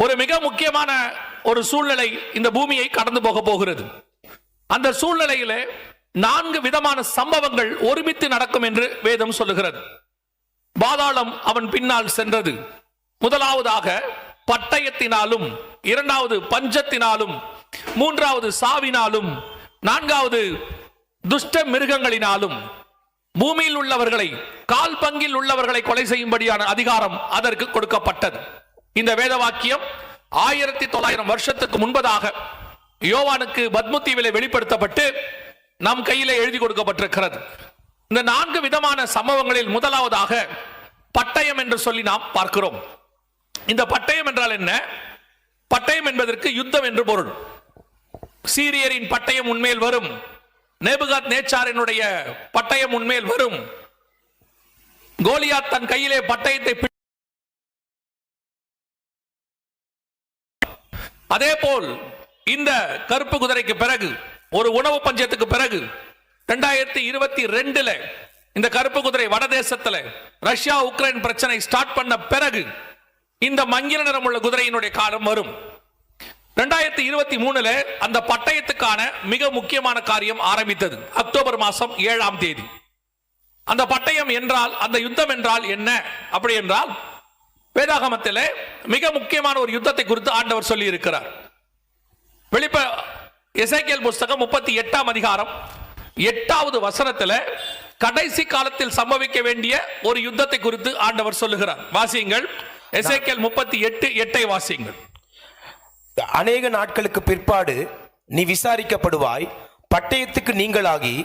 ஒரு மிக முக்கியமான ஒரு சூழ்நிலை இந்த பூமியை கடந்து போக போகிறது. அந்த சூழ்நிலையிலே 4 விதமான சம்பவங்கள் ஒருமித்து நடக்கும் என்று வேதம் சொல்லுகிறது. பாதாளம் அவன் பின்னால் சென்றது. முதலாவதாக பட்டயத்தினாலும், இரண்டாவது பஞ்சத்தினாலும், மூன்றாவது சாவினாலும், நான்காவது துஷ்ட மிருகங்களினாலும் பூமியில் உள்ளவர்களை, கால் பங்கில் உள்ளவர்களை கொலை செய்யும்படியான அதிகாரம் அதற்கு கொடுக்கப்பட்டது. இந்த வேத வாக்கியம் 1900 வருஷத்துக்கு முன்பதாக யோவானுக்கு பத்மத்தீவிலே வெளிப்படுத்தப்பட்டு நம் கையிலே எழுதி கொடுக்கப்பட்டிருக்கிறது. இந்த 4 விதமான சம்பவங்களில் முதலாவதாக பட்டயம் என்று சொல்லி நாம் பார்க்கிறோம். இந்த பட்டயம் என்றால் என்ன? பட்டயம் என்பதற்கு யுத்தம் என்று பொருள். சீரியரின் பட்டயம் உன்மேல் வரும், நேபுகாத் நேச்சாரினுடைய பட்டயம் உன்மேல் வரும், கோலியாத் தன் கையிலே பட்டயத்தை, அதே போல் இந்த கருப்பு குதிரைக்கு பிறகு, ஒரு உணவு பஞ்சத்துக்கு பிறகு 2022 இந்த கருப்பு குதிரை வடதேசத்தில் ரஷ்யா உக்ரைன் பிரச்சனை ஸ்டார்ட் பண்ண பிறகு இந்த மங்கில நிறம் உள்ள குதிரையினுடைய காலம் வரும். 2023 அந்த பட்டயத்துக்கான மிக முக்கியமான காரியம் ஆரம்பித்தது. அக்டோபர் மாதம் 7ஆம் தேதி. அந்த பட்டயம் என்றால், அந்த யுத்தம் என்றால் என்ன? அப்படி என்றால் வேதாகமத்தில் மிக முக்கியமான ஒரு யுத்தத்தை குறித்து ஆண்டவர் சொல்லி இருக்கிறார். எசேக்கியேல் புஸ்தகம் 38ஆம் அதிகாரம் 8வது வசனத்தில் கடைசி காலத்தில் சம்பவிக்க வேண்டிய ஒரு யுத்தத்தை குறித்து ஆண்டவர் சொல்லுகிறார். வாசியுங்கள். எசேக்கியேல் 38:8 வாசியுங்கள். அநேக நாட்களுக்கு பிற்பாடு நீ விசாரிக்கப்படுவாய், பட்டயத்துக்கு நீங்களாகி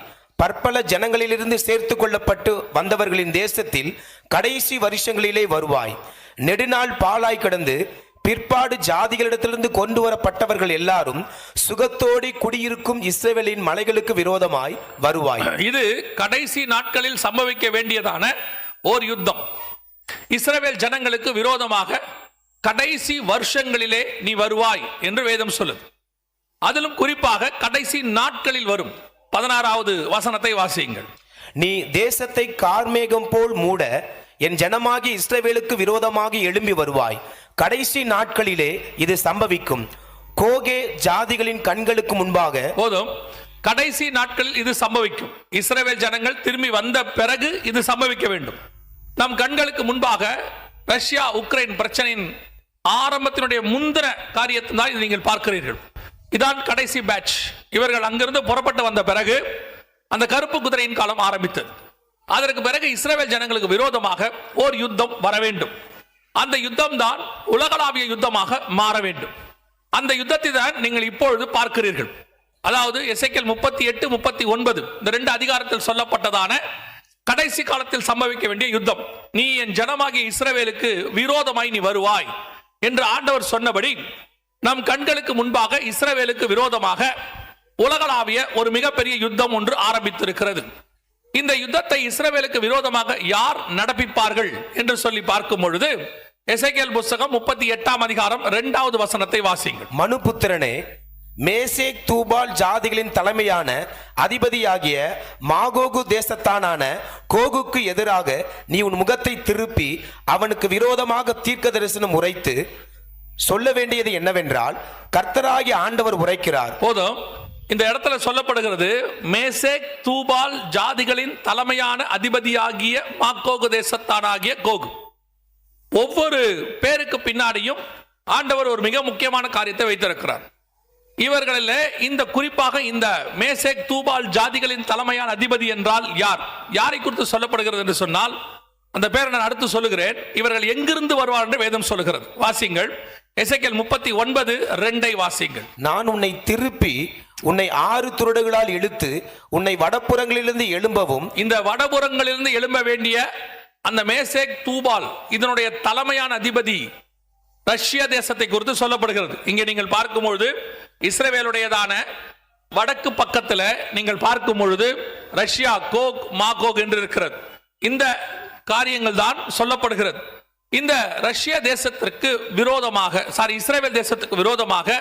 பற்பல ஜனங்களிலிருந்து சேர்த்து கொள்ளப்பட்டு வந்தவர்களின் தேசத்தில் கடைசி வருஷங்களிலே வருவாய். நெடுநாள் பாலாய் கடந்து பிற்பாடு ஜாதிகளிடத்திலிருந்து கொண்டு வரப்பட்டவர்கள் எல்லாரும் சுகத்தோடி குடியிருக்கும் இஸ்ரவேலின் மலைகளுக்கு விரோதமாய் வருவாய். இது கடைசி நாட்களில் சம்பவிக்க வேண்டியதான ஓர் யுத்தம். இஸ்ரவேல் ஜனங்களுக்கு விரோதமாக கடைசி வருஷங்களிலே நீ வருவாய் என்று வேதம் சொல்லுது. அதிலும் குறிப்பாக கடைசி நாட்களில் வரும். 16வது வசனத்தை வாசியுங்கள். நீ தேசத்தை கார்மேகம் போல் மூட என் ஜனமாகி இஸ்ரவேலுக்கு விரோதமாக எழும்பி வருவாய். கடைசி நாட்களிலே இது சம்பவிக்கும். கோகே ஜாதிகளின் கண்களுக்கு முன்பாக. போதும். கடைசி நாட்களில் இது சம்பவிக்கும். இஸ்ரவேல் ஜனங்கள் திரும்பி வந்த பிறகு இது சம்பவிக்க வேண்டும். நம் கண்களுக்கு முன்பாக ரஷ்யா உக்ரைன் பிரச்சனையின் ஆரம்பத்தினுடைய முந்தின காரியத்தை தான் இது நீங்கள் பார்க்கிறீர்கள். இதான் கடைசி பேட்ச். இவர்கள் அங்கிருந்து புறப்பட்டு வந்த பிறகு அந்த கருப்பு குதிரையின் காலம் ஆரம்பித்தது. அதற்கு பிறகு இஸ்ரவேல் ஜனங்களுக்கு விரோதமாக ஓர் யுத்தம் வர வேண்டும். அந்த யுத்தம் தான் உலகளாவிய யுத்தமாக மாற வேண்டும். அந்த யுத்தத்தை தான் நீங்கள் இப்பொழுது பார்க்கிறீர்கள். அதாவது எசேக்கியேல் 38, 39 இந்த 2 அதிகாரத்தில் சொல்லப்பட்டதான கடைசி காலத்தில் சம்பவிக்க வேண்டிய யுத்தம். நீ என் ஜனமாகிய இஸ்ரவேலுக்கு விரோதமாய் நீ வருவாய் என்று ஆண்டவர் சொன்னபடி நம் கண்களுக்கு முன்பாக இஸ்ரவேலுக்கு விரோதமாக உலகளாவிய ஒரு மிகப்பெரிய யுத்தம் ஒன்று ஆரம்பித்திருக்கிறது. இந்த யுத்தத்தை இஸ்ரவேலுக்கு விரோதமாக யார் நடப்பிப்பார்கள் என்று சொல்லி பார்க்கும் பொழுது எசேக்கியேல் புஸ்தகம் 38ஆம் அதிகாரம் 2வது வசனத்தை வாசியுங்கள். மனுபுத்திரனே, மேசேக் தூபால் ஜாதிகளின் தலைமையான அதிபதியாகிய மாகோகு தேசத்தானான கோகுக்கு எதிராக நீ உன் முகத்தை திருப்பி அவனுக்கு விரோதமாக தீர்க்க தரிசனம் உரைத்து சொல்ல வேண்டியது என்னவென்றால், கர்த்தராகிய ஆண்டவர் உரைக்கிறார். போதும். இந்த இடத்துல சொல்லப்படுகிறது, மேசேக் தூபால் ஜாதிகளின் தலைமையான அதிபதியாகிய மாகோகு தேசத்தானாகிய கோகு. ஒவ்வொரு பேருக்கு பின்னாடியும் ஆண்டவர் ஒரு மிக முக்கியமான காரியத்தை வைத்திருக்கிறார். இவர்களில் இந்த குறிப்பாக இந்த மேசேக் தூபால் ஜாதிகளின் தலைமையான அதிபதி என்றால் யார்? யாரை குறித்து சொல்லப்படுகிறது என்று சொன்னால், அந்த பேரை நான் அடுத்து சொல்லுகிறேன். இவர்கள் எங்கிருந்து வருவார் என்று வேதம் சொல்லுகிறது. வாசிங்கள். எசேக்கியேல் 39:2 வாசிங்கள். நான் உன்னை திருப்பி உன்னை 6 துருடுகளால் இழுத்து உன்னை வடபுறங்களிலிருந்து எழும்பவும். இந்த வடபுறங்களிலிருந்து எழும்ப வேண்டிய அந்த மேசேக் தூபால் இதனுடைய தலைமையான அதிபதி ரஷ்யா தேசத்தை குறித்து சொல்லப்படுகிறது. இங்கே நீங்கள் பார்க்கும்பொழுது இஸ்ரவேலுடையதான வடக்கு பக்கத்தில் நீங்கள் பார்க்கும் பொழுது ரஷ்யா கோக் மாகோக் என்று இருக்கிறது. இந்த காரியங்கள் தான் சொல்லப்படுகிறது. இந்த ரஷ்ய தேசத்திற்கு விரோதமாக, இஸ்ரவேல் தேசத்துக்கு விரோதமாக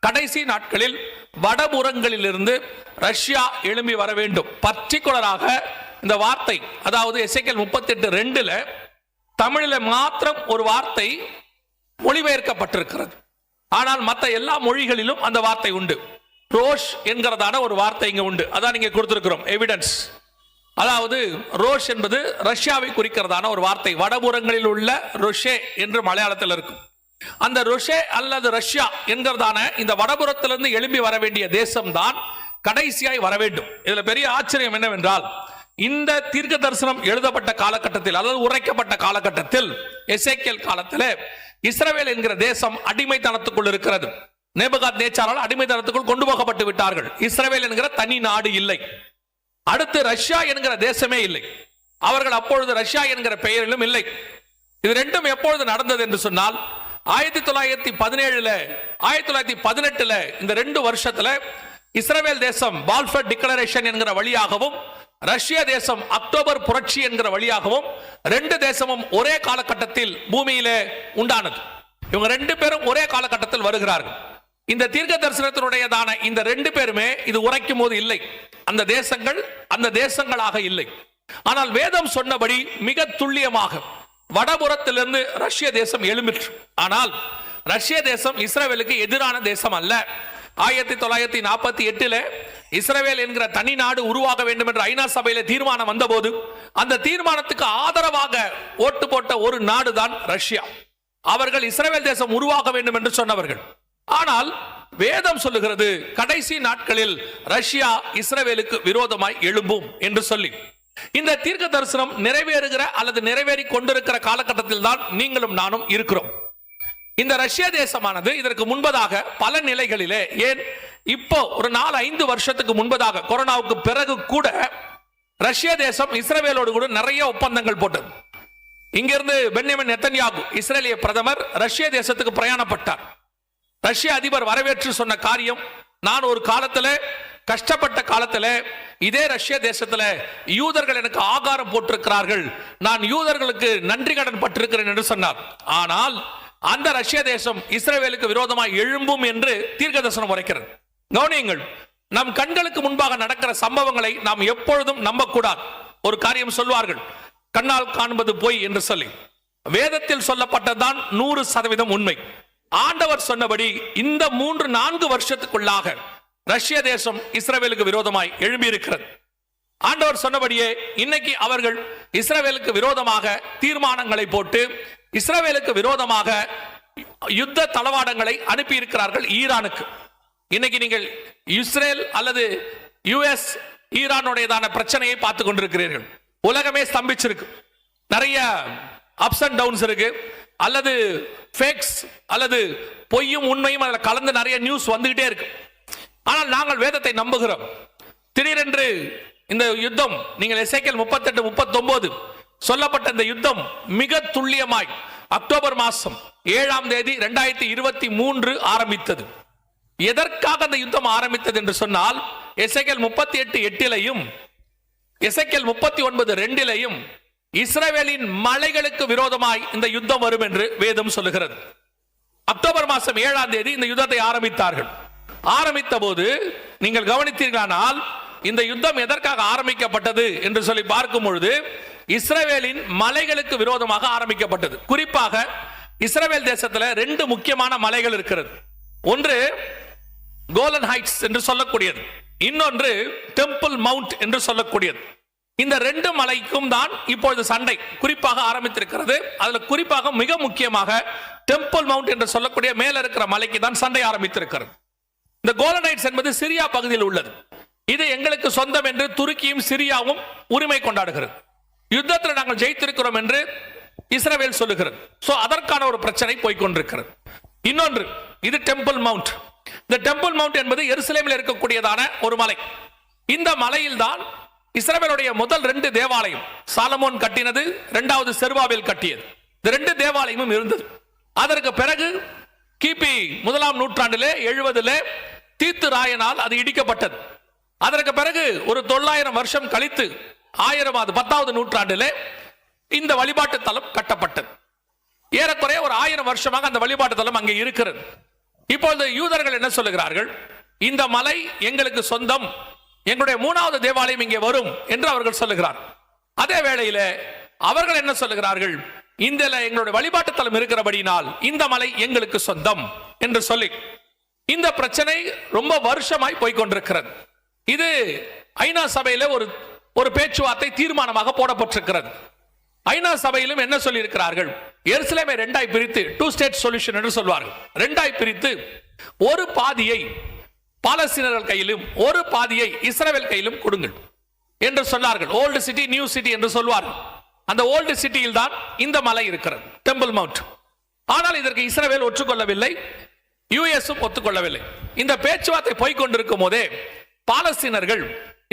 கடைசி நாட்களில் வடபுறங்களிலிருந்து ரஷ்யா எழும்பி வர வேண்டும். பர்டிகுலராக இந்த வார்த்தை, அதாவது எசேக்கியேல் 38:2 தமிழில் மாத்திரம் ஒரு வார்த்தை மொழிபெயர்க்கப்பட்டிருக்கிறது. ஆனால் மற்ற எல்லா மொழிகளிலும் அந்த வார்த்தை உண்டு. ரோஷ் என்கிறதான ஒரு வார்த்தை இங்க உண்டு. அதான் நீங்க கொடுத்திருக்கிறோம் எவிடன்ஸ். அதாவது ரோஷ் என்பது ரஷ்யாவை குறிக்கிறதான ஒரு வார்த்தை. வடபுறங்களில் உள்ள ரொஷே என்று மலையாளத்தில் இருக்கும். அந்த ரொஷே அல்லது ரஷ்யா என்கிறதான இந்த வடபுறத்திலிருந்து எழும்பி வர வேண்டிய தேசம்தான் கடைசியாய் வர வேண்டும். இதுல பெரிய ஆச்சரியம் என்னவென்றால், இந்த தீர்க்க தரிசனம் எழுதப்பட்ட காலகட்டத்தில் அல்லது உரைக்கப்பட்ட காலகட்டத்தில் எசேக்கியேல் காலத்தில் இஸ்ரவேல் என்கிற தேசம் அடிமைத்தனத்துக்குள் இருக்கிறது. நேபுகாத்நேச்சாரால் அடிமைத்தனத்துக்குள் கொண்டு போகப்பட்டு விட்டார்கள். இஸ்ரவேல் என்கிற தனி நாடு இல்லை. அடுத்து ரஷ்யா என்கிற தேசமே இல்லை. அவர்கள் அப்பொழுது ரஷ்யா என்கிற பெயரிலும் இல்லை. இது ரெண்டும் எப்பொழுது நடந்தது என்று சொன்னால் 1917 1918 இந்த 2 வருஷத்துல இஸ்ரவேல் தேசம் பால்ஃபர் டிக்ளரேஷன் என்கிற வழியாகவும் ரஷ்ய தேசம் அக்டோபர் புரட்சி என்கிற வழியாகவும் 2 தேசமும் ஒரே காலகட்டத்தில் பூமியிலே உண்டானது. இவங்க 2 பேரும் ஒரே காலகட்டத்தில் வருகிறார்கள். இந்த தீர்க்க தரிசனத்தினுடையதான இந்த 2 பேருமே இது உரைக்கும் போது இல்லை. அந்த தேசங்கள் அந்த தேசங்களாக இல்லை. ஆனால் வேதம் சொன்னபடி மிக துல்லியமாக வடபுறத்திலிருந்து ரஷ்ய தேசம் எழும்பிற்று. ஆனால் ரஷ்ய தேசம் இஸ்ரவேலுக்கு எதிரான தேசம் அல்ல. 1948 இஸ்ரவேல் என்கிற தனி நாடு உருவாக வேண்டும் என்ற ஐநா சபையில தீர்மானம் வந்தபோது அந்த தீர்மானத்துக்கு ஆதரவாக ஓட்டு போட்ட ஒரு நாடுதான் ரஷ்யா. அவர்கள் இஸ்ரவேல் தேசம் உருவாக வேண்டும் என்று சொன்னவர்கள். ஆனால் வேதம் சொல்லுகிறது கடைசி நாட்களில் ரஷ்யா இஸ்ரவேலுக்கு விரோதமாய் எழும்பும் என்று சொல்லி. இந்த தீர்க்க தரிசனம் நிறைவேறுகிற அல்லது நிறைவேறி கொண்டிருக்கிற காலகட்டத்தில் தான் நீங்களும் நானும் இருக்கிறோம். இந்த ரஷ்ய தேசமானது இதற்கு முன்பதாக பல நிலைகளிலே, ஏன் இப்போ ஒரு 4-5 வருஷத்துக்கு முன்பதாக கொரோனாவுக்கு பிறகு கூட ரஷ்ய தேசம் இஸ்ரவேலோடு கூட நிறைய ஒப்பந்தங்கள் போட்டது. இங்கிருந்து பென்யமின் நெத்தன்யாகு இஸ்ரேலிய பிரதமர் ரஷ்ய தேசத்துக்கு பிரயாணப்பட்டார். ரஷ்ய அதிபர் வரவேற்று சொன்ன காரியம், நான் ஒரு காலத்துல கஷ்டப்பட்ட காலத்துல இதே ரஷ்ய தேசத்துல யூதர்கள் எனக்கு ஆகாரம் போட்டிருக்கிறார்கள், நான் யூதர்களுக்கு நன்றி கடன் பட்டிருக்கிறேன் என்று சொன்னார். ஆனால் அந்த ரஷ்ய தேசம் இஸ்ரவேலுக்கு விரோதமாக எழும்பும் என்று தீர்க்கதரிசனம் உரைக்கிறது. கவனியுங்கள், நம் கண்களுக்கு முன்பாக நடக்கிற சம்பவங்களை நாம் எப்பொழுதும் நம்பக்கூடாது. ஒரு காரியம் சொல்வார்கள், கண்ணால் காண்பது பொய் என்று சொல்லி. வேதத்தில் சொல்லப்பட்டதான் 100% உண்மை. ஆண்டவர் சொன்னபடி இந்த 3-4 வருஷத்துக்குள்ளாக ரஷ்ய தேசம் இஸ்ரவேலுக்கு விரோதமாய் எழும்பி இருக்கிறது. ஆண்டவர் சொன்னபடியே இன்னைக்கு அவர்கள் இஸ்ரவேலுக்கு விரோதமாக தீர்மானங்களை போட்டு இஸ்ரவேலுக்கு விரோதமாக யுத்த தளவாடங்களை அனுப்பி இருக்கிறார்கள் ஈரானுக்கு. இன்னைக்கு நீங்கள் இஸ்ரேல் அல்லது யுஎஸ் ஈரானுடையதான பிரச்சனையை பார்த்து கொண்டிருக்கிறீர்கள். உலகமே ஸ்தம்பிச்சிருக்கு. நிறைய அப்ஸ் அண்ட் டவுன்ஸ் இருக்கு. அல்லது ஃபேக்ஸ் அல்லது பொய்யும் உண்மையும் அதில் கலந்து நிறைய நியூஸ் வந்துகிட்டே இருக்கு. ஆனால் நாங்கள் வேதத்தை நம்புகிறோம். திடீரென்று இந்த யுத்தம், நீங்கள் எசேக்கியேல் 38-39 சொல்லப்பட்ட இந்த யுத்தம் மிக துல்லியமாய் அக்டோபர் மாதம் 7ஆம் தேதி 2023 ஆரம்பித்தது. எதற்காக அந்த யுத்தம் ஆரம்பித்தது என்று சொன்னால், எசேக்கியேல் 38:8 எசேக்கியேல் 39:2 இஸ்ரவேலின் மலைகளுக்கு விரோதமாய் இந்த யுத்தம் வரும் என்று வேதம் சொல்லுகிறது. அக்டோபர் மாதம் 7ஆம் தேதி இந்த யுத்தத்தை ஆரம்பித்தார்கள். ஆரம்பித்த போது நீங்கள் கவனித்தீர்களானால் இந்த யுத்தம் எதற்காக ஆரம்பிக்கப்பட்டது என்று சொல்லி பார்க்கும் பொழுது இஸ்ரவேலின் மலைகளுக்கு விரோதமாக ஆரம்பிக்கப்பட்டது. குறிப்பாக இஸ்ரவேல் தேசத்தில் 2 முக்கியமான மலைகள் இருக்கிறது. ஒன்று கோலன் ஹைட்ஸ் என்று சொல்லக்கூடியது, இன்னொன்று டெம்பிள் மவுண்ட் என்று சொல்லக்கூடியது. இந்த 2 மலைக்கும் தான் இப்பொழுது சண்டை குறிப்பாக ஆரம்பித்திருக்கிறது. அதுல குறிப்பாக மிக முக்கியமாக டெம்பிள் மவுண்ட் என்று சொல்லக்கூடிய மேல இருக்கிற மலைக்கு தான் சண்டை ஆரம்பித்திருக்கிறது. இந்த கோலன் ஹைட்ஸ் என்பது சிரியா பகுதியில் உள்ளது. இது எங்களுக்கு சொந்தம் என்று துருக்கியும் சிரியாவும் உரிமை கொண்டாடுகிறது. யுத்தத்தில் நாங்கள் ஜெயித்திருக்கிறோம் என்று இஸ்ரவேல் சொல்லுகிறது. சோ அதற்கான ஒரு பிரச்சனை போய்கொண்டிருக்கிறது. இன்னொன்று, இது டெம்பிள் மவுண்ட். இந்த டெம்பிள் மவுண்ட் என்பது எருசலேமில் இருக்கக்கூடியதான ஒரு மலை. இந்த மலையில் தான் இஸ்ரவேலுடைய முதல் 2 தேவாலயம், சாலமோன் கட்டினது, 2வது செருபாபேல் கட்டியது. இந்த 2 தேவாலயமும் இருந்தது. அதற்கு பிறகு கிபி 1ஆம் நூற்றாண்டிலே 70 தீத்து ராயனால் அது இடிக்கப்பட்டது. அதற்கு பிறகு ஒரு 900 வருஷம் கழித்து 1000வது நூற்றாண்டிலே இந்த வழிபாட்டு தலம் கட்டப்பட்டது. ஏறக்குறைய ஒரு 1000 வருஷமாக அந்த வழிபாட்டு தலம் அங்கே இருக்கிறது. இப்பொழுது யூதர்கள் என்ன சொல்லுகிறார்கள், இந்த மலை எங்களுக்கு சொந்தம், எங்களுடைய 3வது தேவாலயம் இங்கே வரும் என்று அவர்கள் சொல்லுகிறார். அதே வேளையில அவர்கள் என்ன சொல்லுகிறார்கள், இந்த எங்களுடைய வழிபாட்டு தலம் இருக்கிறபடினால் இந்த மலை எங்களுக்கு சொந்தம் என்று சொல்லி இந்த பிரச்சனை ரொம்ப வருஷமாய் போய்கொண்டிருக்கிறது. இது ஐநா சபையில ஒரு பேச்சுவார்த்தை தீர்மானமாக போடப்பட்டிருக்கிறது. ஐநா சபையிலும் என்ன சொல்லி இருக்கிறார்கள், எருசலேமை ரெண்டாய் பிரித்து 2 ஸ்டேட் சொல்யூஷன் என்று சொல்வார்கள். ரெண்டாய் பிரித்து ஒரு பாதியை பாலஸ்தீனர்கள் கையிலும் ஒரு பாதியை இஸ்ரவேல் கையிலும் கொடுங்கள் என்று சொன்னார்கள். ஓல்டு சிட்டி நியூ சிட்டி என்று சொல்வார்கள். அந்த ஓல்டு சிட்டியில் தான் இந்த மலை இருக்கிறது, டெம்பிள் மவுண்ட். ஆனால் இதற்கு இஸ்ரவேல் ஒற்றுக்கொள்ளவில்லை, யுஎஸும் ஒத்துக்கொள்ளவில்லை. இந்த பேச்சுவார்த்தை போய்கொண்டிருக்கும் போதே பாலஸ்தீனர்கள்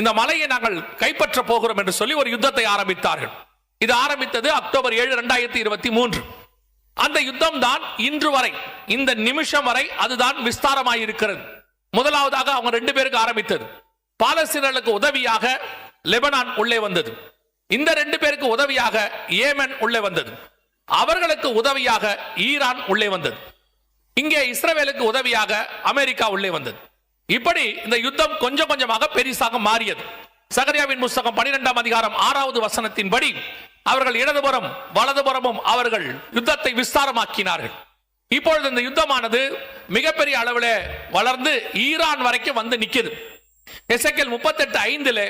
இந்த மலையை நாங்கள் கைப்பற்ற போகிறோம் என்று சொல்லி ஒரு யுத்தத்தை ஆரம்பித்தார்கள். இது ஆரம்பித்தது அக்டோபர் 7, 2023. அந்த யுத்தம் தான் இன்று வரை, இந்த நிமிஷம் வரை அதுதான் விஸ்தாரமாய் இருக்கிறது. முதலாவதாக அவங்க 2 பேருக்கு ஆரம்பித்தது. பாலஸ்தீனர்களுக்கு உதவியாக லெபனான் உள்ளே வந்தது. இந்த 2 பேருக்கு உதவியாக ஏமன் உள்ளே வந்தது. அவர்களுக்கு உதவியாக ஈரான் உள்ளே வந்தது. இங்கே இஸ்ரவேலுக்கு உதவியாக அமெரிக்கா உள்ளே வந்தது. இப்படி இந்த யுத்தம் கொஞ்சம் கொஞ்சமாக பெரிசாக மாறியது. சகரியாவின் புத்தகம் 12ஆம் அதிகாரம் 6வது வசனத்தின்படி அவர்கள் இடதுபுறம் வலதுபுறமும் அவர்கள் யுத்தத்தை விஸ்தாரமாக்கினார்கள். இப்பொழுது இந்த யுத்தமானது மிகப்பெரிய அளவில் வளர்ந்து ஈரான் வரைக்கும் வந்து நிற்குது. எசேக்கியேல் 38:5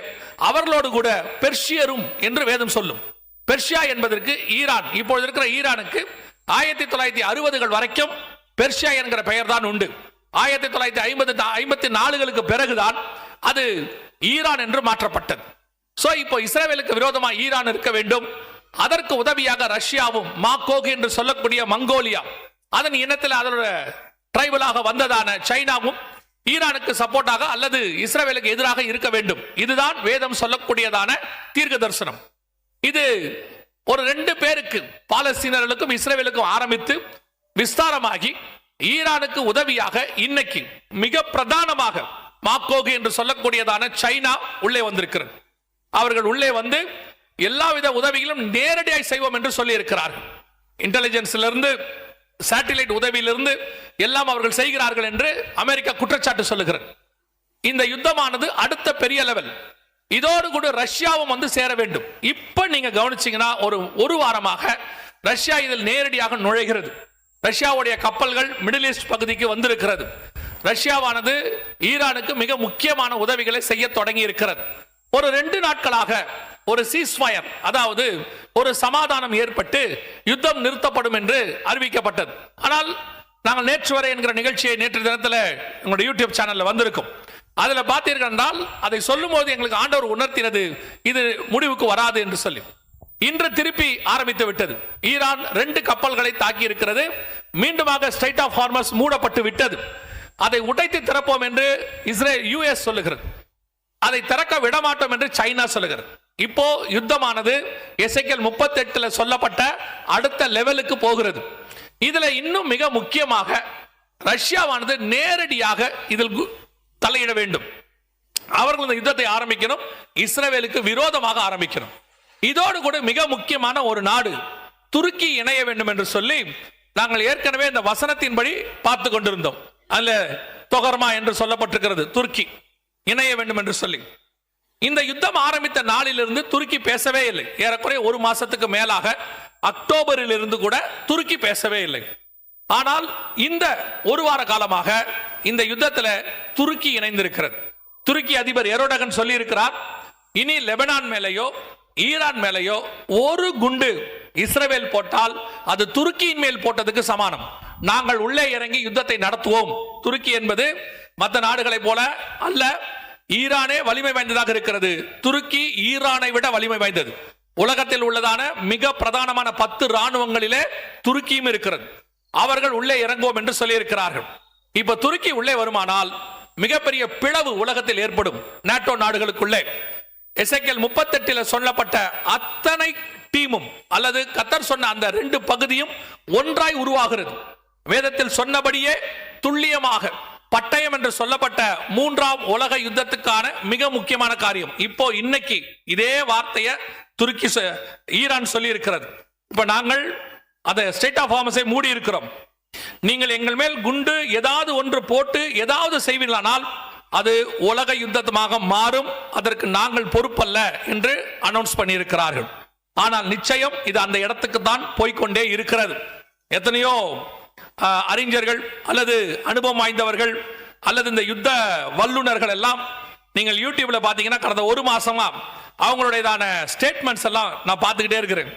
அவர்களோடு கூட பெர்ஷியரும் என்று வேதம் சொல்லும். பெர்ஷியா என்பதற்கு ஈரான், இப்பொழுது இருக்கிற ஈரானுக்கு 1960கள் வரைக்கும் பெர்ஷியா என்கிற பெயர் தான் உண்டு. 1954களுக்கு பிறகுதான் அது ஈரான் என்று மாற்றப்பட்டது. சோ இப்போ இஸ்ரவேலுக்கு விரோதமாக ஈரான் இருக்க வேண்டும். அதற்கு உதவியாக ரஷ்யாவும் மாக்கோக் என்று சொல்லக்கூடிய மங்கோலியா, அதன் இனத்தில் அதோட டிரைபலாக வந்ததான சைனாவும் ஈரானுக்கு சப்போர்ட்டாக அல்லது இஸ்ரவேலுக்கு எதிராக இருக்க வேண்டும். இதுதான் வேதம் சொல்லக்கூடியதான தீர்க்க தரிசனம். இது ஒரு 2 பேருக்கு, பாலஸ்தீனர்களுக்கும் இஸ்ரவேலுக்கும் ஆரம்பித்து விஸ்தாரமாகி ஈரானுக்கு உதவியாக இன்னைக்கு மிக பிரதானமாக மாக்கோக் என்று சொல்லக்கூடியதான சைனா உள்ளே வந்திருக்கிறது. அவர்கள் உள்ளே வந்து எல்லாவித உதவிகளும் நேரடியாக செய்வோம் என்று சொல்லி இருக்கிறார்கள். இன்டெலிஜென்ஸ்ல இருந்து சேட்டிலைட் உதவியிலிருந்து எல்லாம் அவர்கள் செய்கிறார்கள் என்று அமெரிக்கா குற்றச்சாட்டு சொல்லுகிறது. இந்த யுத்தமானது அடுத்த பெரிய லெவல். இதோடு கூட ரஷ்யாவும் வந்து சேர வேண்டும். இப்ப நீங்க கவனிச்சீங்கன்னா ஒரு வாரமாக ரஷ்யா இதில் நேரடியாக நுழைகிறது. ரஷ்யாவுடைய கப்பல்கள் மிடில் ஈஸ்ட் பகுதிக்கு வந்திருக்கிறது. ரஷ்யாவானது ஈரானுக்கு மிக முக்கியமான உதவிகளை செய்ய தொடங்கி இருக்கிறது. ஒரு 2 நாட்களாக ஒரு சீஸ்ஃபயர், அதாவது ஒரு சமாதானம் ஏற்பட்டு யுத்தம் நிறுத்தப்படும் என்று அறிவிக்கப்பட்டது. ஆனால் நாங்கள் நேற்று வரை என்கிற நிகழ்ச்சியை நேற்று தினத்தில் உங்களுடைய யூடியூப் சேனல்ல வந்திருக்கும். அதுல பார்த்தீர்கள் என்றால் அதை சொல்லும் போது எங்களுக்கு ஆண்டவர் உணர்த்தினது இது முடிவுக்கு வராது என்று சொல்லி. இன்று திருப்பி ஆரம்பித்து விட்டது. ஈரான் 2 கப்பல்களை தாக்கி இருக்கிறது. மீண்டுமாக ஸ்ட்ரைட் ஆஃப் ஹார்மஸ் மூடப்பட்டு விட்டது. அதை உடைத்து திறப்போம் என்று யுஎஸ் சொல்லுகிறது. அதை திறக்க விடமாட்டோம் என்று சைனா சொல்லுகிறது. இப்போ யுத்தமானது எசேக்கியேல் 38 சொல்லப்பட்ட அடுத்த லெவலுக்கு போகிறது. இதுல இன்னும் மிக முக்கியமாக ரஷ்யாவானது நேரடியாக இதில் தலையிட வேண்டும். அவர்கள் இந்த யுத்தத்தை ஆரம்பிக்கணும், இஸ்ரவேலுக்கு விரோதமாக ஆரம்பிக்கணும். இதோடு கூட மிக முக்கியமான ஒரு நாடு துருக்கி இணைய வேண்டும் என்று சொல்லி நாங்கள் ஏற்கனவே இந்த வசனத்தின்படி பார்த்து கொண்டிருந்தோம். அல்ல தொகர்மா என்று சொல்லப்பட்டிருக்கிறது, துருக்கி இணைய வேண்டும் என்று சொல்லி. இந்த யுத்தம் ஆரம்பித்த நாளிலிருந்து துருக்கி பேசவே இல்லை. ஏறக்குறைய 1 மாசத்துக்கு மேலாக அக்டோபரில் இருந்து கூட துருக்கி பேசவே இல்லை. ஆனால் இந்த 1 வார காலமாக இந்த யுத்தத்தில் துருக்கி இணைந்திருக்கிறது. துருக்கி அதிபர் எரோடகன் சொல்லி இருக்கிறார், இனி லெபனான் மேலேயோ ஈரான் மேலேயோ ஒரு குண்டு இஸ்ரவேல் போட்டால் அது துருக்கியின் மேல் போட்டதுக்கு சமானம். நாங்கள் உள்ளே இறங்கி யுத்தத்தை நடத்துவோம். துருக்கி என்பது மற்ற நாடுகளை போல அல்ல, ஈரானே வலிமை வாய்ந்ததாக இருக்கிறது. துருக்கி ஈரானை விட வலிமை வாய்ந்தது. உலகத்தில் உள்ளதான மிக பிரதானமான 10 ராணுவங்களிலே துருக்கியும் இருக்கிறது. அவர்கள் உள்ளே இறங்குவோம் என்று சொல்லி இருக்கிறார்கள். இப்ப துருக்கி உள்ளே வருமானால் மிகப்பெரிய பிளவு உலகத்தில் ஏற்படும் நாட்டோ நாடுகளுக்குள்ளே. எசேக்கியேல் 38 சொல்லப்பட்ட அத்தனை டீமும் அல்லது கத்தர் சொன்ன அந்த 2 பகுதியும் ஒன்றாய் உருவாகிறது. வேதத்தில் சொன்னபடியே துல்லியமாக பட்டயம் என்று சொல்லப்பட்ட 3ஆம் உலக யுத்தத்துக்கான மிக முக்கியமான காரியம். இப்போ இன்னைக்கு இதே வார்த்தையை துருக்கி ஈரான் சொல்லி இருக்கிறது. இப்ப நாங்கள் அதை ஸ்டேட் ஆஃப் ஹார்மஸை மூடி இருக்கிறோம். நீங்கள் எங்கள் மேல் குண்டு ஏதாவது ஒன்று போட்டு ஏதாவது செய்வீர்களானால் அது உலக யுத்தமாக மாறும், அதற்கு நாங்கள் பொறுப்பல்ல என்று அனௌன்ஸ் பண்ணியிருக்கிறார்கள். ஆனால் நிச்சயம் இது அந்த இடத்துக்கு தான் போய்க்கொண்டே இருக்கிறது. எத்தனையோ அறிஞர்கள் அல்லது அனுபவம் வாய்ந்தவர்கள் அல்லது இந்த யுத்த வல்லுநர்கள் எல்லாம் நீங்கள் யூடியூப்ல பாத்தீங்கன்னா கடந்த ஒரு மாசமா அவங்களுடையதான ஸ்டேட்மெண்ட்ஸ் எல்லாம் நான் பார்த்துக்கிட்டே இருக்கிறேன்.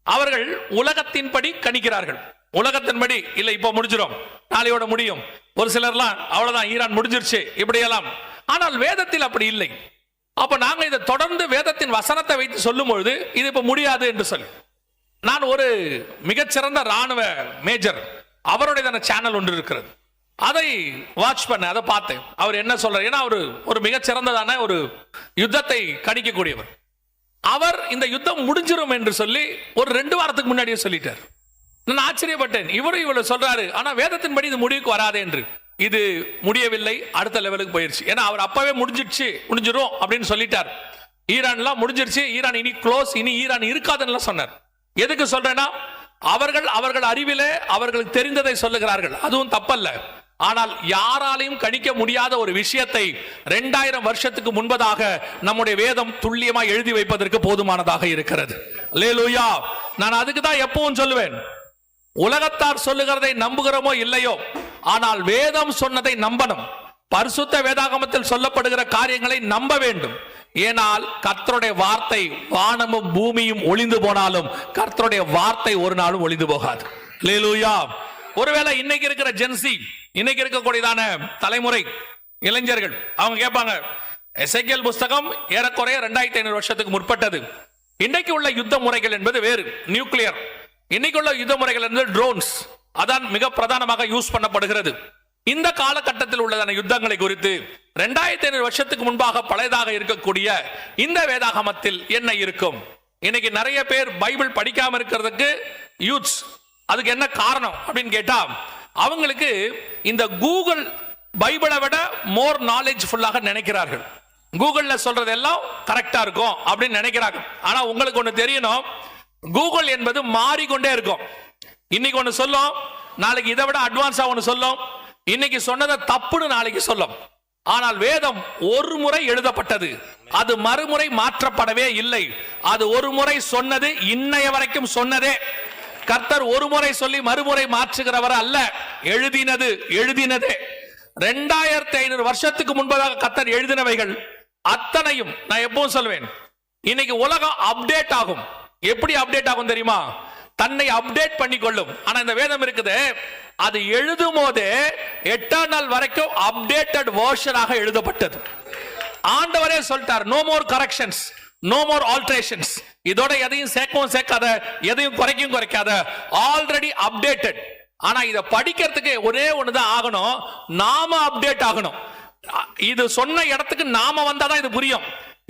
அவர்கள் உலகத்தின்படி கணிக்கிறார்கள். உலகத்தின்படி இல்ல இப்ப முடிஞ்சிடும், நாளையோட முடியும், ஒரு சிலர்லாம் அவ்வளவுதான் ஈரான் முடிஞ்சிருச்சு இப்படியெல்லாம். ஆனால் வேதத்தில் அப்படி இல்லை. அப்ப நாங்க இதை தொடர்ந்து வேதத்தின் வசனத்தை வைத்து சொல்லும் பொழுது இது இப்ப முடியாது என்று சொல்லி, நான் ஒரு மிகச்சிறந்த ராணுவ மேஜர் அவருடைய சேனல் ஒன்று இருக்கிறது, அதை வாட்ச் பண்ண, அதை பார்த்தேன். அவர் என்ன சொல்றார், ஏன்னா அவர் ஒரு மிகச்சிறந்ததான ஒரு யுத்தத்தை கணிக்கக்கூடியவர். அவர் இந்த யுத்தம் முடிஞ்சிரும் என்று சொல்லி ஒரு 2 வாரத்துக்கு முன்னாடியே சொல்லிட்டார். நான் ஆச்சரியப்பட்டேன், இவரும் இவ்வளவு சொல்றாரு, ஆனா வேதத்தின்படி இது முடிவுக்கு வராது என்று. இது முடியவில்லை, அடுத்த லெவலுக்கு போயிருச்சு. ஏன்னா அவர் அப்பவே முடிஞ்சிரும் அப்படின்னு சொல்லிட்டார். ஈரான்லாம் முடிஞ்சிருச்சு, ஈரான் இனி க்ளோஸ், இனி ஈரான் இருக்காதுன்னு சொன்னார். எதுக்கு சொல்றேன்னா, அவர்கள் அறிவிலே அவர்களுக்கு தெரிந்ததை சொல்லுகிறார்கள், அதுவும் தப்பல்ல. ஆனால் யாராலையும் கணிக்க முடியாத ஒரு விஷயத்தை 2000 வருஷத்துக்கு முன்பதாக நம்முடைய வேதம் துல்லியமா எழுதி வைப்பதற்கு போதுமானதாக இருக்கிறது. அல்லேலூயா. நான் அதுக்கு தான் எப்பவும் சொல்லுவேன், உலகத்தார் சொல்லுகிறதை நம்புகிறோமோ இல்லையோ, ஆனால் வேதம் சொன்னதை நம்பணும். பரிசுத்த வேதாகமத்தில் சொல்லப்படுகிற காரியங்களை நம்ப வேண்டும். ஏனால் கர்த்தருடைய வார்த்தை, வானமும் பூமியும் ஒளிந்து போனாலும் கர்த்தருடைய வார்த்தை ஒரு நாளும் ஒளிந்து போகாது. அல்லேலூயா. ஒருவேளை இன்னைக்கு இருக்கிற ஜென்சி, இன்னைக்கு இருக்கக்கூடியதான தலைமுறை இளைஞர்கள், அவங்க கேட்பாங்க, எசேக்கியேல் புஸ்தகம் ஏறக்குறைய 2500 வருஷத்துக்கு முற்பட்டது. இன்னைக்கு உள்ள யுத்த முறைகள் என்பது வேறு, நியூக்ளியர். இன்னைக்கு உள்ள யுத்த முறைகள் என்பது ட்ரோன்ஸ், அதான் மிக பிரதானமாக யூஸ் பண்ணப்படுகிறது. இந்த காலகட்டத்தில் உள்ளதான யுத்தங்களை குறித்து 2500 வருஷத்துக்கு முன்பாக பழையதாக இருக்கக்கூடிய இந்த வேதாகமத்தில் என்ன இருக்கும்? இன்னைக்கு நிறைய பேர் பைபிள் படிக்காம இருக்கிறதுக்கு யூத்ஸ், அதுக்கு என்ன காரணம் அப்படின்னு கேட்டா, அவங்களுக்கு இந்த கூகுள் பைபிளை விட மோர் நாலேஜ் ஃபுல்லாக நினைக்கிறார்கள். கூகுள்ல சொல்றது எல்லாம் கரெக்டா இருக்கும் அப்படின்னு நினைக்கிறாங்க. ஆனா உங்களுக்கு ஒண்ணு தெரியணும், கூகுள் என்பது மாறிக்கொண்டே இருக்கும். இன்னைக்கு ஒண்ணு சொல்லும், நாளைக்கு இதை விட அட்வான்ஸா ஒண்ணு சொல்லும், இன்னைக்கு சொன்னதை தப்புன்னு நாளைக்கு சொல்லும். ஆனால் வேதம் ஒரு முறை எழுதப்பட்டது, அது மறுமுறை மாற்றப்படவே இல்லை. அது ஒரு முறை சொன்னது, இன்னைய வரைக்கும் சொன்னதே. கர்த்தர் ஒரு முறை சொல்லி மறுமுறை மாற்றுகிறவர் அல்ல. எழுதினதே 2500 வருஷத்துக்கு முன்பதாக கர்த்தர் எழுதினவைகள் அத்தனையும் நான் எப்பவும் சொல்வேன். இன்னைக்கு உலகம் அப்டேட் ஆகும். எப்படி அப்டேட் ஆகும் தெரியுமா? தன்னை அப்டேட் பண்ணிக்கொள்ளும். ஆனா இந்த வேதம் இருக்குது, அது எழுதும் போதே எட்டர்னல் வரைக்கும் அப்டேட்டட் வெர்ஷனாக எழுதப்பட்டது. ஆண்டவரே சொல்லிட்டார், no more corrections, no more alterations. இதோட எதையும் சேர்க்கவும் சேர்க்காத, எதையும் குறைக்கவும் குறைக்காத, ஆல்ரெடி அப்டேட்டட். ஆனா இதை படிக்கிறதுக்கு ஒரே ஒண்ணுதான் ஆகணும், நாம அப்டேட் ஆகணும். இது சொன்ன இடத்துக்கு நாம வந்தாதான் இது புரியும்.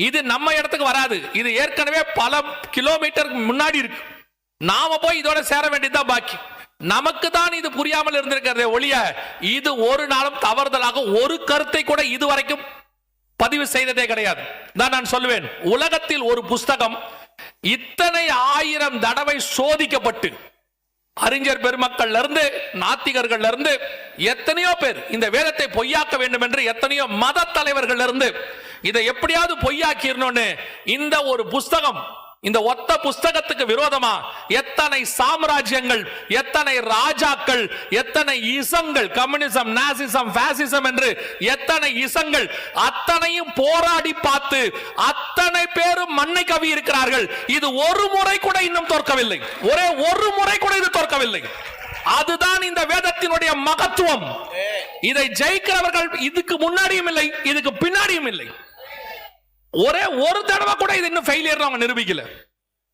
இது நம்ம இடத்துக்கு வராது. இது ஏற்கனவே பல கிலோமீட்டருக்கு முன்னாடி இருக்கு. நாம போய் இதோட சேர வேண்டியதுதான் பாக்கி. நமக்கு தான் இது புரியாமல் இருந்திருக்கிறதே ஒழிய, இது ஒரு நாளும் தவறுதலாக ஒரு கருத்தை கூட இதுவரைக்கும் பதிவு செய்ததே கிடையாது. நான் சொல்லுவேன், உலகத்தில் ஒரு புஸ்தகம் இத்தனை 1000 தடவை சோதிக்கப்பட்டு, அறிஞர் பெருமக்கள்ல இருந்து நாத்திகர்கள்ல இருந்து எத்தனையோ பேர் இந்த வேதத்தை பொய்யாக்க வேண்டும் என்று எத்தனையோ மத தலைவர்கள் இருந்து இதை எப்படியாவது பொய்யாக்கிடணும்னு இந்த ஒரு புஸ்தகம், இந்த ஒத்த புஸ்தகத்துக்கு விரோதமா எத்தனை சாம்ராஜ்யங்கள், எத்தனை ராஜாக்கள், எத்தனை இசங்கள், கம்யூனிசம், நாசிசம், பாசிசம் என்று எத்தனை இசங்கள், அத்தனையும் போராடி பார்த்து அத்தனை பேரும் மண்ணை கவி இருக்கிறார்கள். இது ஒரு முறை கூட இன்னும் தோற்கவில்லை. ஒரே ஒரு முறை கூட இது தோற்கவில்லை. அதுதான் இந்த வேதத்தினுடைய மகத்துவம். இதை ஜெயிக்கிறவர்கள் இதுக்கு முன்னாடியும் இல்லை, இதுக்கு பின்னாடியும் இல்லை. ஒரே ஒரு தடவை கூட இது இன்னும் ஃபெயிலியர் அவங்க நிரூபிக்கல.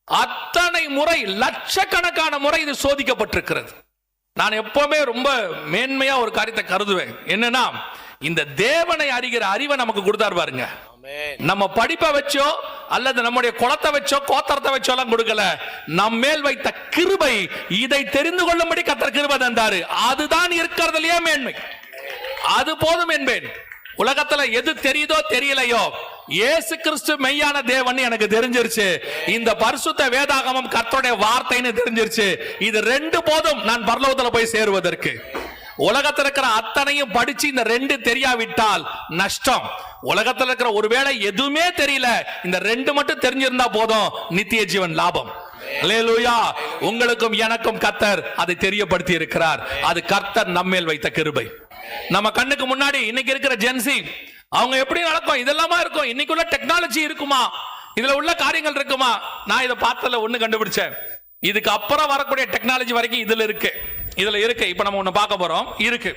அத்தனை முறை, லட்சக்கணக்கான முறை இது சோதிக்கப்பட்டிருக்கிறது. நான் எப்பவுமே ரொம்ப மேன்மையா ஒரு காரியத்தை கருதுவேன். என்னன்னா, இந்த தேவனை அறிகிற அறிவை நமக்கு கொடுத்தாரு பாருங்க. நம்ம படிப்பை வச்சோ அல்லது நம்முடைய குலத்தை வச்சோ கோத்திரத்தை வச்சோ எல்லாம் கொடுக்கல. நம் மேல் வைத்த கிருபை, இதை தெரிந்து கொள்ளும்படி கர்த்தர் கிருபை தந்தாரு. அதுதான் இருக்கிறதுலயே மேன்மை. அது போதும் என்பேன். உலகத்துல எது தெரியுதோ தெரியலையோ, இயேசு கிறிஸ்து மெய்யான தேவன் எனக்கு தெரிஞ்சிருச்சு. இந்த பரிசுத்த வேதாகமம் கர்த்தருடைய வார்த்தைன்னு தெரிஞ்சிருச்சு. இது 2 போதும் நான் பரலோகத்துல போய் சேருவதற்கு. உலகத்தில் இருக்கிற அத்தனையும் படிச்சு இந்த 2 தெரியாவிட்டால் நஷ்டம். உலகத்துல இருக்கிற ஒருவேளை எதுவுமே தெரியல, இந்த ரெண்டு மட்டும் தெரிஞ்சிருந்தா போதும், நித்திய ஜீவன் லாபம். அல்லேலூயா. உங்களுக்கும் எனக்கும் கர்த்தர் அதை தெரியப்படுத்தி இருக்கிறார். அது கர்த்தர் நம்மேல் வைத்த கிருபை. நம்ம கண்ணுக்கு முன்னாடி இன்னைக்கு இருக்கிற ஜென்சி அவங்க எப்படி நடக்கும், இதெல்லாமா இருக்கும். இன்னைக்குள்ள டெக்னாலஜி இருக்குமா, இதுல உள்ள காரியங்கள் இருக்குமா? நான் இதை பார்த்ததுல ஒண்ணு கண்டுபிடிச்சேன். இதுக்கு அப்புறம் வரக்கூடிய டெக்னாலஜி வரைக்கும் இதுல இருக்கு. இப்ப நம்ம ஒண்ணு பார்க்க போறோம் இருக்கு.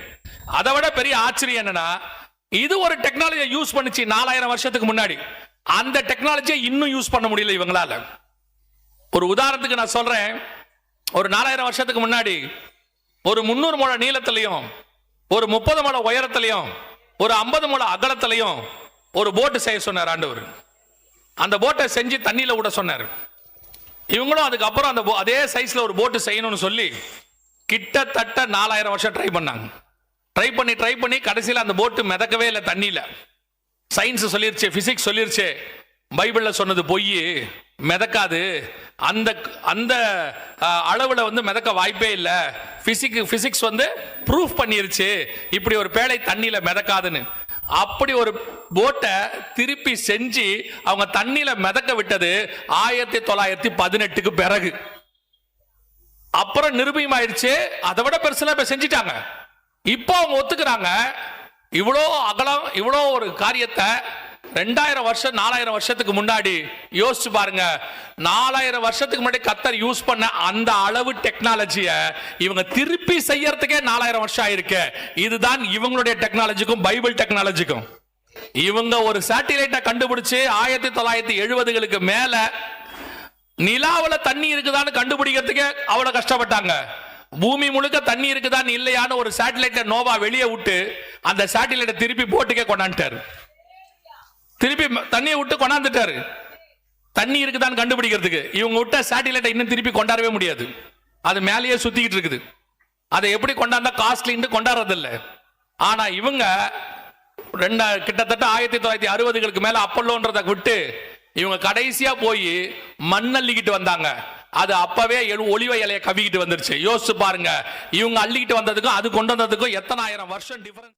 அதை விட பெரிய ஆச்சரியம் என்னன்னா, இது ஒரு டெக்னாலஜியை யூஸ் பண்ணுச்சு 4000 வருஷத்துக்கு முன்னாடி. அந்த டெக்னாலஜியை இன்னும் யூஸ் பண்ண முடியல இவங்களால. ஒரு உதாரணத்துக்கு நான் சொல்றேன். ஒரு 4000 வருஷத்துக்கு முன்னாடி ஒரு 300 முழ நீளத்திலையும், ஒரு 30 முழ உயரத்திலையும், ஒரு 50 முழ அகலத்திலையும் ஒரு போட்டு செய்ய சொன்னார் ஆண்டவர். அந்த போட்டை செஞ்சு தண்ணியில விட சொன்னார். இவங்களும் அதுக்கப்புறம் அந்த அதே சைஸ்ல ஒரு போட்டு செய்யணும்னு சொல்லி கிட்டத்தட்ட 4000 வருஷம் ட்ரை பண்ணாங்க. ட்ரை பண்ணி கடைசியில் அந்த போட்டு மிதக்கவே இல்லை தண்ணியில. சயின்ஸ் சொல்லிருச்சு, பிசிக்ஸ் சொல்லிருச்சு, பைபிள்ல சொன்னது பொய், மிதக்காது, அந்த அந்த அளவுல மிதக்க வாய்ப்பே இல்லை. பிசிக்ஸ் ப்ரூஃப் பண்ணிருச்சு இப்படி ஒரு பேழை தண்ணியில மிதக்காதுன்னு. அப்படி ஒரு போட்டை திருப்பி செஞ்சு அவங்க தண்ணியில மிதக்க விட்டது 1918க்கு பிறகு. அப்புறம் நிரூபணமாயிருச்சு, அதை விட பெருசுல இப்ப செஞ்சிட்டாங்க. இப்போ அவங்க ஒத்துக்கிறாங்க, இவ்வளோ அகலம், இவ்வளோ ஒரு காரியத்தை 2000 வருஷம் 4000 வருஷத்துக்கு முன்னாடி யோசிச்சு பாருங்க. 4000 வருஷத்துக்கு முன்னாடி கர்த்தர் யூஸ் பண்ண அந்த அளவு டெக்னாலஜியை இவங்க திருப்பி செய்யறதுக்கே 4000 வருஷம் ஆயிருக்கு. இதுதான் இவங்களுடைய டெக்னாலஜிக்கும் பைபிள் டெக்னாலஜிக்கும். இவங்க ஒரு சேட்டிலைட்டை கண்டுபிடிச்சு 1970களுக்கு மேல நிலாவுல தண்ணி இருக்குதான்னு கண்டுபிடிக்கிறதுக்கே அவ்வளவு கஷ்டப்பட்டாங்க. பூமி முழுக்க தண்ணி இருக்குதான்னு இல்லையான்னு ஒரு சேட்டலைட்டை நோவா வெளியே விட்டு அந்த சேட்டலைட்டை திருப்பி போட்டுக்கே கொண்டாந்துட்டாரு. திருப்பி தண்ணியை விட்டு கொண்டாந்துட்டாரு தண்ணி இருக்குதான்னு கண்டுபிடிக்கிறதுக்கு. இவங்க விட்ட சேட்டலைட்டை இன்னும் திருப்பி கொண்டாடவே முடியாது, அது மேலேயே சுத்திக்கிட்டு இருக்குது. அதை எப்படி கொண்டாந்தா காஸ்ட்லின்னு கொண்டாடுறது இல்லை. ஆனா இவங்க கிட்டத்தட்ட 1960களுக்கு மேல அப்பல்லோன்றதை விட்டு இவங்க கடைசியா போய் மண்ணள்ளிக்கிட்டு வந்தாங்க. அது அப்பவே ஒளிவ இலையை கவிக்கிட்டு வந்துருச்சு. யோசிச்சு பாருங்க, இவங்க அள்ளிக்கிட்டு வந்ததுக்கும் அது கொண்டு வந்ததுக்கும் எத்தனை ஆயிரம் வருஷம் டிஃபரன்ஸ்.